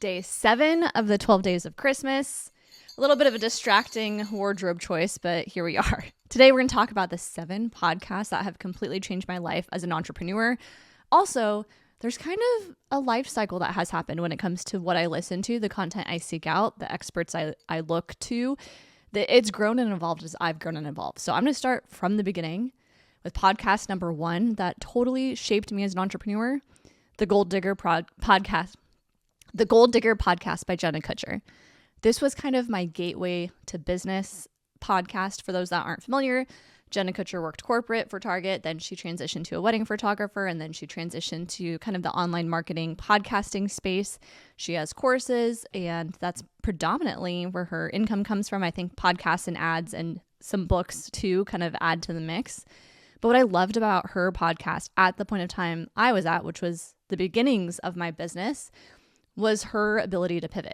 day 7 of the 12 days of Christmas. A little bit of a distracting wardrobe choice, but here we are. Today, we're going to talk about the 7 podcasts that have completely changed my life as an entrepreneur. Also, there's kind of a life cycle that has happened when it comes to what I listen to, the content I seek out, the experts I look to. It's grown and evolved as I've grown and evolved. So I'm going to start from the beginning with podcast number 1 that totally shaped me as an entrepreneur, the Goal Digger podcast. The Goal Digger podcast by Jenna Kutcher. This was kind of my gateway to business podcast. For those that aren't familiar, Jenna Kutcher worked corporate for Target, then she transitioned to a wedding photographer, and then she transitioned to kind of the online marketing podcasting space. She has courses, and that's predominantly where her income comes from. I think podcasts and ads and some books too kind of add to the mix. But what I loved about her podcast at the point of time I was at, which was the beginnings of my business, was her ability to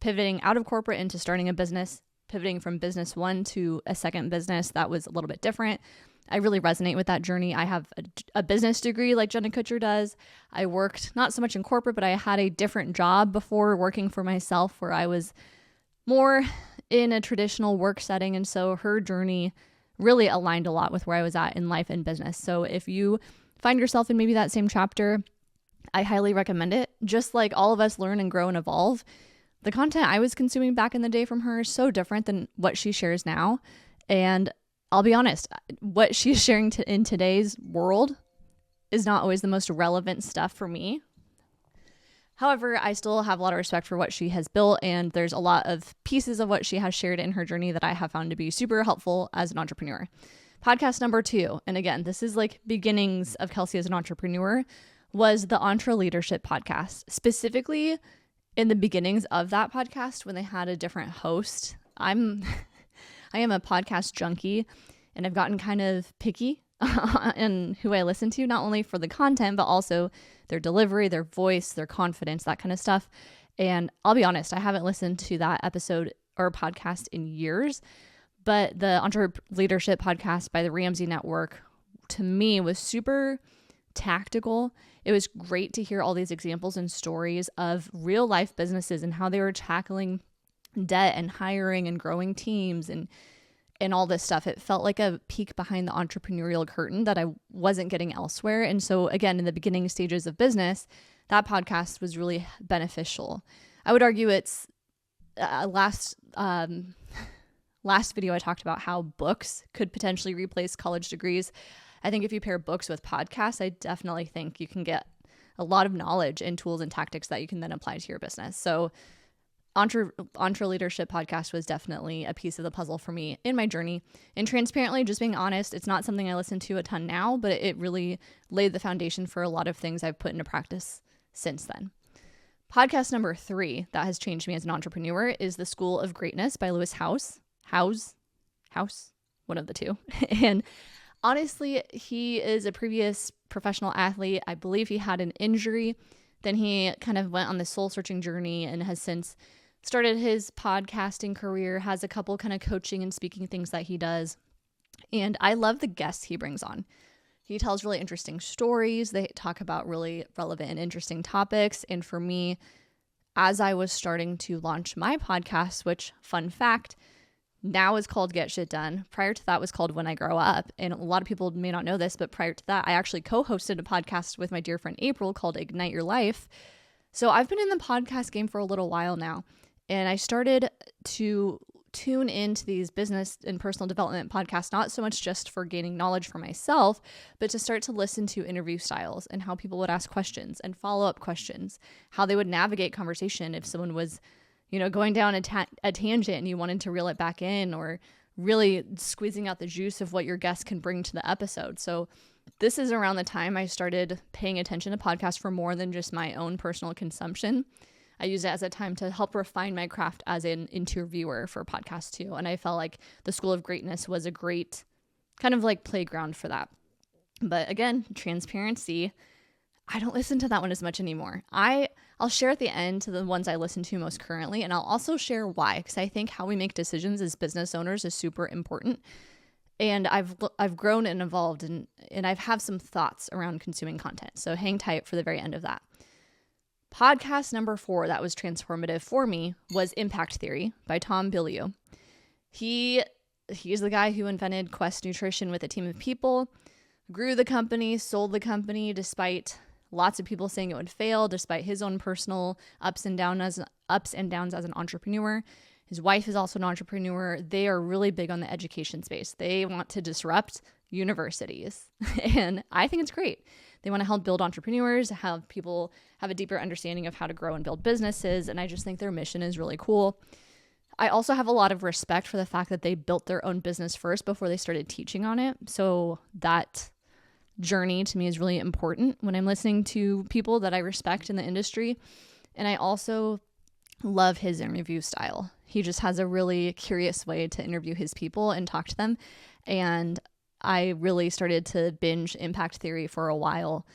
pivoting out of corporate into starting a business, pivoting from business one to a second business that was a little bit different. I really resonate with that journey. I have a business degree like Jenna Kutcher does. I worked not so much in corporate, but I had a different job before working for myself where I was more in a traditional work setting. And so her journey really aligned a lot with where I was at in life and business. So if you find yourself in maybe that same chapter, I highly recommend it. Just like all of us learn and grow and evolve, the content I was consuming back in the day from her is so different than what she shares now. And I'll be honest, what she's sharing in today's world is not always the most relevant stuff for me. However, I still have a lot of respect for what she has built, and there's a lot of pieces of what she has shared in her journey that I have found to be super helpful as an entrepreneur. Podcast number 2, and again, this is like beginnings of Kelsey as an entrepreneur, was the EntreLeadership podcast. Specifically in the beginnings of that podcast when they had a different host. I am a podcast junkie, and I've gotten kind of picky in who I listen to, not only for the content, but also their delivery, their voice, their confidence, that kind of stuff. And I'll be honest, I haven't listened to that episode or podcast in years, but the EntreLeadership podcast by the Ramsey Network to me was super tactical. It was great to hear all these examples and stories of real life businesses and how they were tackling debt and hiring and growing teams and all this stuff. It felt like a peek behind the entrepreneurial curtain that I wasn't getting elsewhere. And so again, in the beginning stages of business, that podcast was really beneficial. I would argue it's last video I talked about how books could potentially replace college degrees. I think if you pair books with podcasts, I definitely think you can get a lot of knowledge and tools and tactics that you can then apply to your business. So EntreLeadership podcast was definitely a piece of the puzzle for me in my journey. And transparently, just being honest, it's not something I listen to a ton now, but it really laid the foundation for a lot of things I've put into practice since then. Podcast number 3 that has changed me as an entrepreneur is The School of Greatness by Lewis Howes, one of the two. And honestly, he is a previous professional athlete. I believe he had an injury. Then he kind of went on this soul-searching journey and has since started his podcasting career, has a couple kind of coaching and speaking things that he does. And I love the guests he brings on. He tells really interesting stories. They talk about really relevant and interesting topics. And for me, as I was starting to launch my podcast, which, fun fact, now is called Get Shit Done. Prior to that was called When I Grow Up. And a lot of people may not know this, but prior to that, I actually co-hosted a podcast with my dear friend April called Ignite Your Life. So I've been in the podcast game for a little while now. And I started to tune into these business and personal development podcasts, not so much just for gaining knowledge for myself, but to start to listen to interview styles and how people would ask questions and follow-up questions, how they would navigate conversation if someone was going down a tangent and you wanted to reel it back in, or really squeezing out the juice of what your guest can bring to the episode. So this is around the time I started paying attention to podcasts for more than just my own personal consumption. I used it as a time to help refine my craft as an interviewer for podcasts too. And I felt like the School of Greatness was a great kind of like playground for that. But again, transparency, I don't listen to that one as much anymore. I'll share at the end to the ones I listen to most currently, and I'll also share why, because I think how we make decisions as business owners is super important. And I've grown and evolved, and I have some thoughts around consuming content. So hang tight for the very end of that. Podcast number 4 that was transformative for me was Impact Theory by Tom Bilyeu. He's the guy who invented Quest Nutrition with a team of people, grew the company, sold the company despite lots of people saying it would fail, despite his own personal ups and downs as an entrepreneur. His wife is also an entrepreneur. They are really big on the education space. They want to disrupt universities. And I think it's great. They want to help build entrepreneurs, have people have a deeper understanding of how to grow and build businesses. And I just think their mission is really cool. I also have a lot of respect for the fact that they built their own business first before they started teaching on it. So that journey to me is really important when I'm listening to people that I respect in the industry. And I also love his interview style. He just has a really curious way to interview his people and talk to them. And I really started to binge Impact Theory for a while.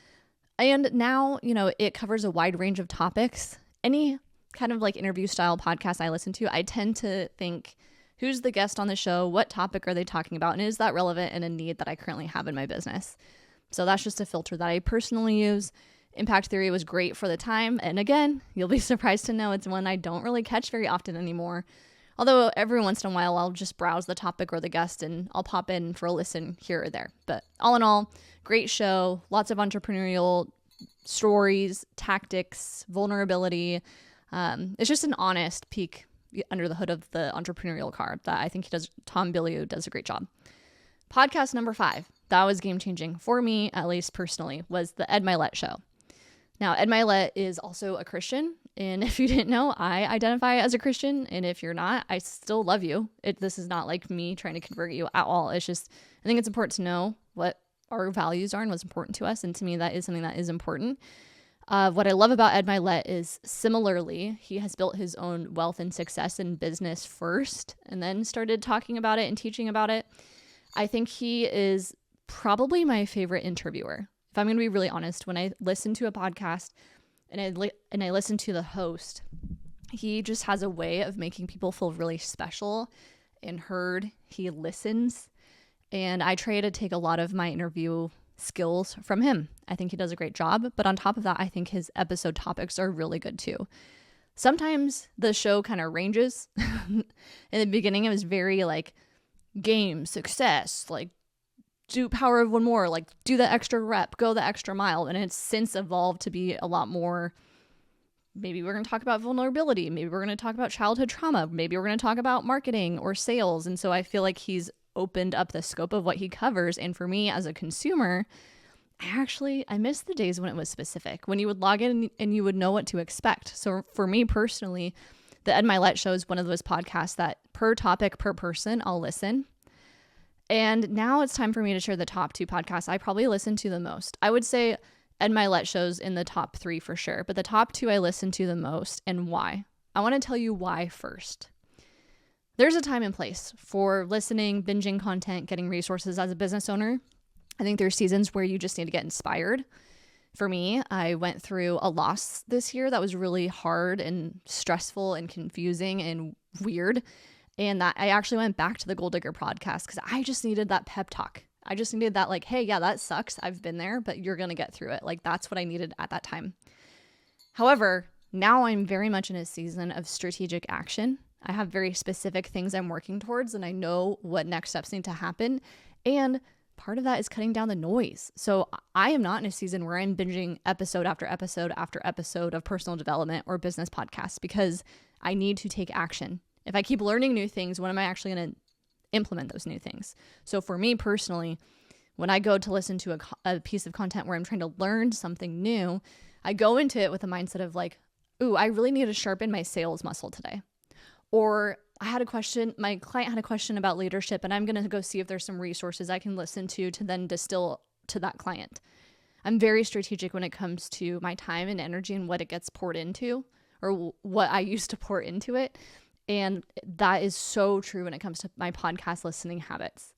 And now, it covers a wide range of topics. Any kind of like interview style podcast I listen to, I tend to think, who's the guest on the show? What topic are they talking about? And is that relevant and a need that I currently have in my business? So that's just a filter that I personally use. Impact Theory was great for the time. And again, you'll be surprised to know it's one I don't really catch very often anymore. Although every once in a while, I'll just browse the topic or the guest and I'll pop in for a listen here or there. But all in all, great show. Lots of entrepreneurial stories, tactics, vulnerability. It's just an honest peek under the hood of the entrepreneurial car that I think Tom Bilyeu does a great job. Podcast number 5, that was game-changing for me, at least personally, was the Ed Mylett Show. Now, Ed Mylett is also a Christian, and if you didn't know, I identify as a Christian, and if you're not, I still love you. This is not like me trying to convert you at all. It's just, I think it's important to know what our values are and what's important to us, and to me, that is something that is important. What I love about Ed Mylett is similarly, he has built his own wealth and success in business first, and then started talking about it and teaching about it. I think he is probably my favorite interviewer. If I'm going to be really honest, when I listen to a podcast and I listen to the host, he just has a way of making people feel really special and heard. He listens, and I try to take a lot of my interview skills from him. I think he does a great job, but on top of that, I think his episode topics are really good too. Sometimes the show kind of ranges. In the beginning, it was very like game, success, like do power of one more, like do the extra rep, go the extra mile. And it's since evolved to be a lot more, maybe we're going to talk about vulnerability. Maybe we're going to talk about childhood trauma. Maybe we're going to talk about marketing or sales. And so I feel like he's opened up the scope of what he covers. And for me as a consumer, I miss the days when it was specific, when you would log in and you would know what to expect. So for me personally, the Ed Mylett Show is one of those podcasts that per topic, per person, I'll listen. And now it's time for me to share the top 2 podcasts I probably listen to the most. I would say Ed Mylett Show's in the top 3 for sure, but the top 2 I listen to the most, and why. I want to tell you why first. There's a time and place for listening, binging content, getting resources as a business owner. I think there's seasons where you just need to get inspired. For me, I went through a loss this year that was really hard and stressful and confusing and weird. And that I actually went back to the Goal Digger podcast because I just needed that pep talk. I just needed that like, hey, yeah, that sucks. I've been there, but you're going to get through it. Like that's what I needed at that time. However, now I'm very much in a season of strategic action. I have very specific things I'm working towards and I know what next steps need to happen. And part of that is cutting down the noise. So I am not in a season where I'm binging episode after episode after episode of personal development or business podcasts because I need to take action. If I keep learning new things, when am I actually going to implement those new things? So for me personally, when I go to listen to a piece of content where I'm trying to learn something new, I go into it with a mindset of like, ooh, I really need to sharpen my sales muscle today. Or my client had a question about leadership, and I'm going to go see if there's some resources I can listen to then distill to that client. I'm very strategic when it comes to my time and energy and what it gets poured into or what I used to pour into it. And that is so true when it comes to my podcast listening habits.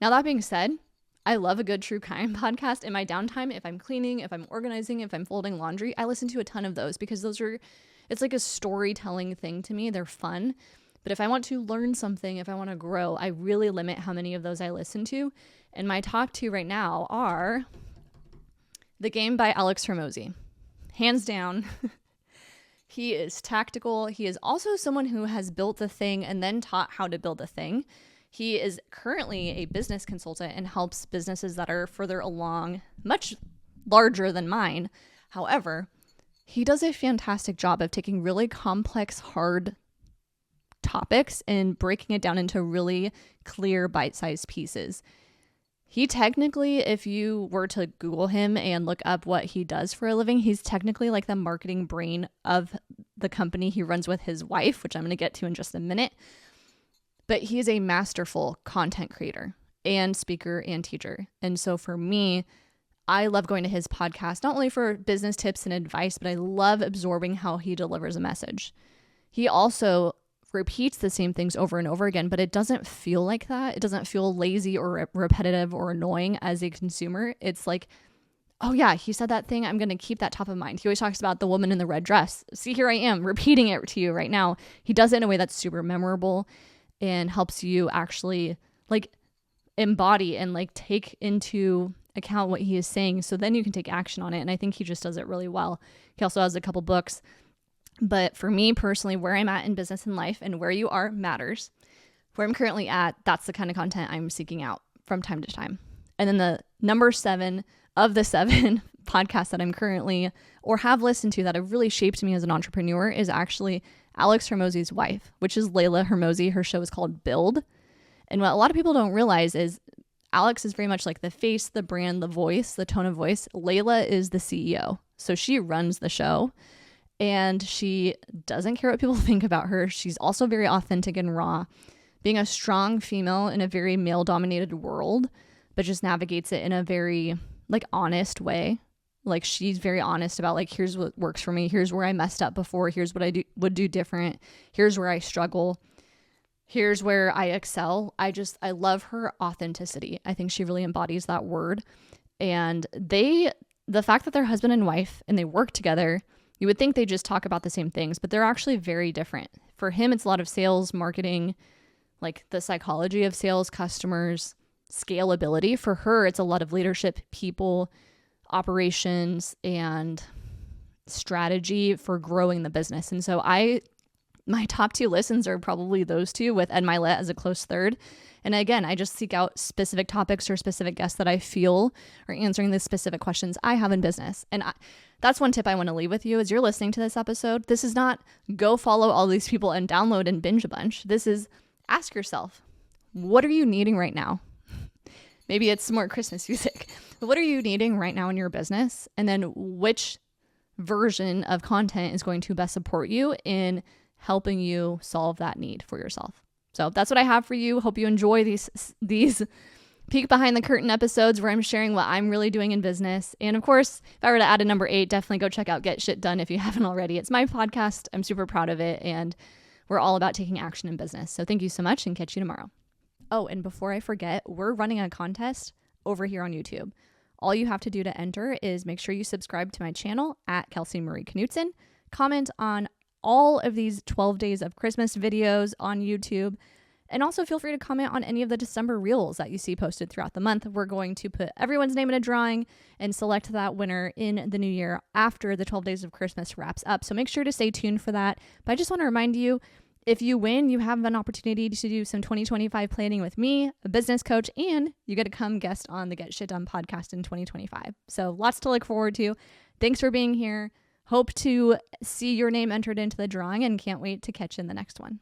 Now, that being said, I love a good true crime podcast in my downtime. If I'm cleaning, if I'm organizing, if I'm folding laundry, I listen to a ton of those because it's like a storytelling thing to me. They're fun. But if I want to learn something, if I want to grow, I really limit how many of those I listen to. And my top 2 right now are The Game by Alex Hormozi. Hands down, He is tactical. He is also someone who has built the thing and then taught how to build the thing. He is currently a business consultant and helps businesses that are further along, much larger than mine. However, he does a fantastic job of taking really complex, hard topics and breaking it down into really clear, bite-sized pieces. He technically, if you were to Google him and look up what he does for a living, he's technically like the marketing brain of the company he runs with his wife, which I'm going to get to in just a minute. But he is a masterful content creator and speaker and teacher. And so for me, I love going to his podcast, not only for business tips and advice, but I love absorbing how he delivers a message. He also repeats the same things over and over again, but it doesn't feel like that. It doesn't feel lazy or repetitive or annoying as a consumer. It's like, oh yeah, he said that thing. I'm going to keep that top of mind. He always talks about the woman in the red dress. See, here I am repeating it to you right now. He does it in a way that's super memorable and helps you actually like embody and like take into account what he is saying. So then you can take action on it. And I think he just does it really well. He also has a couple books. But for me personally, where I'm at in business and life and where you are matters. Where I'm currently at, that's the kind of content I'm seeking out from time to time. And then the number 7 of the 7 podcasts that I'm currently or have listened to that have really shaped me as an entrepreneur is actually Alex Hormozi's wife, which is Layla Hormozi. Her show is called Build. And what a lot of people don't realize is Alex is very much like the face, the brand, the voice, the tone of voice. Layla is the CEO. So she runs the show. And she doesn't care what people think about her. She's also very authentic and raw, being a strong female in a very male-dominated world, but just navigates it in a very, like, honest way. Like, she's very honest about, like, here's what works for me. Here's where I messed up before. Here's what I would do different. Here's where I struggle. Here's where I excel. I love her authenticity. I think she really embodies that word. And the fact that they're husband and wife and they work together, you would think they just talk about the same things, but they're actually very different. For him, it's a lot of sales, marketing, like the psychology of sales, customers, scalability. For her, it's a lot of leadership, people, operations, and strategy for growing the business. And so my top 2 listens are probably those 2 with Ed Mylett as a close third. And again, I just seek out specific topics or specific guests that I feel are answering the specific questions I have in business. And that's one tip I want to leave with you as you're listening to this episode. This is not go follow all these people and download and binge a bunch. This is ask yourself, what are you needing right now? Maybe it's more Christmas music. What are you needing right now in your business? And then which version of content is going to best support you in helping you solve that need for yourself? So that's what I have for you. Hope you enjoy these peek behind the curtain episodes where I'm sharing what I'm really doing in business. And of course, if I were to add a number 8, definitely go check out Get Shit Done if you haven't already. It's my podcast. I'm super proud of it. And we're all about taking action in business. So thank you so much and catch you tomorrow. Oh, and before I forget, we're running a contest over here on YouTube. All you have to do to enter is make sure you subscribe to my channel at Kelsey Marie Knutson, comment on all of these 12 days of Christmas videos on YouTube. And also feel free to comment on any of the December reels that you see posted throughout the month. We're going to put everyone's name in a drawing and select that winner in the new year after the 12 days of Christmas wraps up. So make sure to stay tuned for that. But I just want to remind you, if you win, you have an opportunity to do some 2025 planning with me, a business coach, and you get to come guest on the Get Shit Done podcast in 2025. So lots to look forward to. Thanks for being here. Hope to see your name entered into the drawing and can't wait to catch you in the next one.